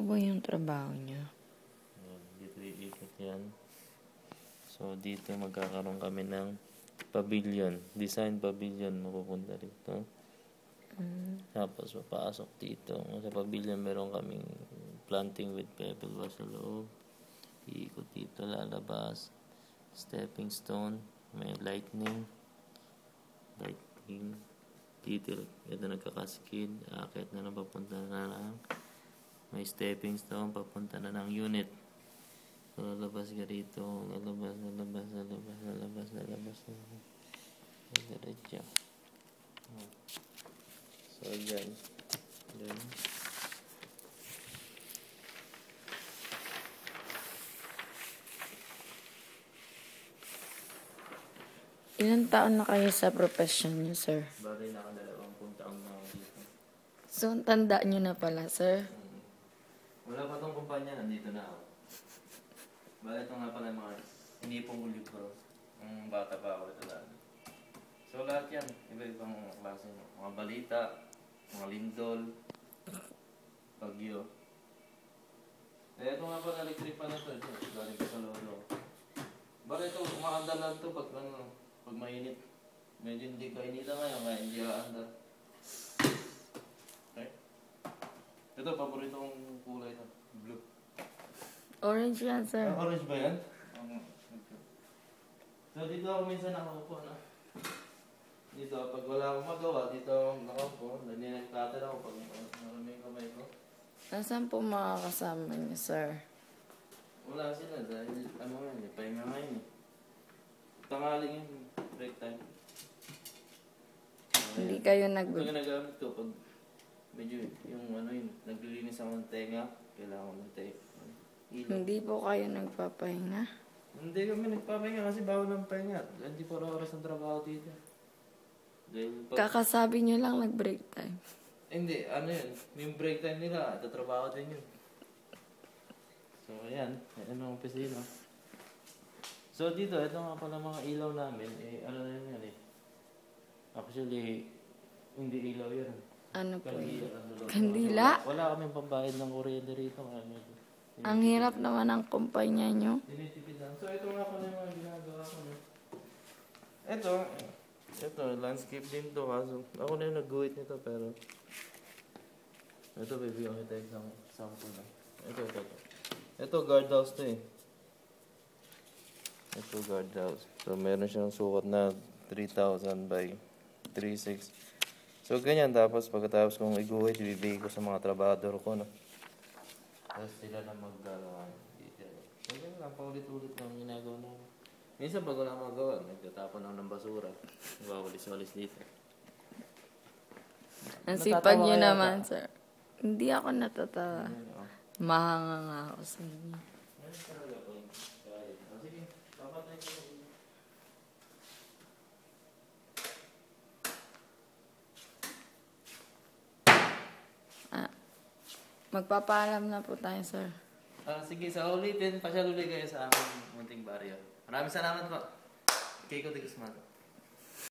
ba yung trabaho niya? Dito iikot yan. So, dito magkakaroon kami ng pavilion. Design pavilion mapupunta rito. Tapos, papasok dito. Sa pavilion, meron kaming planting with pebble sa loob. Iikot dito, lalabas. Stepping stone. May lightning. Dito, ito nagkakaskid. Akit na papunta na lang. May stepping stone, papunta na ng unit. So, lalabas ka rito. Lalabas. Diretso. So, yan. Ilang taon na kayo sa profession niyo, sir? Bali, naka-20 taon na ako dito. So, tanda niyo na pala, sir? Wala pa tong kumpanya, nandito na ako. Bali, ito nga pala yung mga inipong ko libro. Bata pa ako, ito lang. So, lahat yan. Iba-ibang klase. Mga balita, mga lindol, bagyo. Ito nga pala, electric pa na ito. Galing pa sa lolo. Bali, ito, umaandar lang ito pag mainit. Medyo hindi ka inita ngayon, kaya hindi aandar. Okay? Ito, paborito kong kulay na. Blue. Orange yan, sir. Orange ba yan? So, dito ako minsan nakaupo na. Dito, pag wala akong magawa, dito ako nakaupo. Nagtatira ako pag maraming kamay ko. Nasaan po makakasama niyo, sir? Wala sila dahil pahinga ngayon eh. Tangaling yung break time. Hindi kayo Ito ginagamit ko pag medyo yung naglilinis ako ng tenga, kailangan ko ng tape. Hindi po kayo nagpapahinga? Hindi kami nagpapahinga kasi bawal ng pahinga. Hindi po oras ng trabaho dito. Kakasabi nyo lang nag-break time. Hindi, yun. Yung break time nila, tatrabaho din yun. So, ayan. Ayan ang opisina. So, dito, ito nga pala mga ilaw namin. Na yan eh. Actually, hindi ilaw yan. Ano po yun? Kandila. Kandila? Wala kaming pambayad ng kuryente rito. Ang hirap naman ang kumpanya nyo. Tinitipid lang. So, ito nga pala yung mga ginagawa ko. Ito, landscape din to. Kaso, ako na yung nag-guhit nito, pero ito, bibigyan kita isang sample lang. Ito, guardhouse to eh. Ito, guardhouse. So, meron siyang sukat na 3,000 by 3,600. So, ganyan. Tapos, pagkatapos kong iguhit, ibibigay ko sa mga trabador ko, no? Tapos, sila na maggagawa dito. So, ganyan lang. Paulit-ulit lang ginagawa namin. Minsan, pag wala magawa, nagtatapon lang ng basura. Wawalis-walis dito. Ang sipag nyo naman, sir. Hindi ako natatawa. Mahanga nga ako sa inyo. Sige, papatay ko. Magpapaalam na po tayo, sir. Sige, sa ulitin, pasyal ulit kayo sa aming munting baryo. Maraming salamat po. Kiko de Guzman.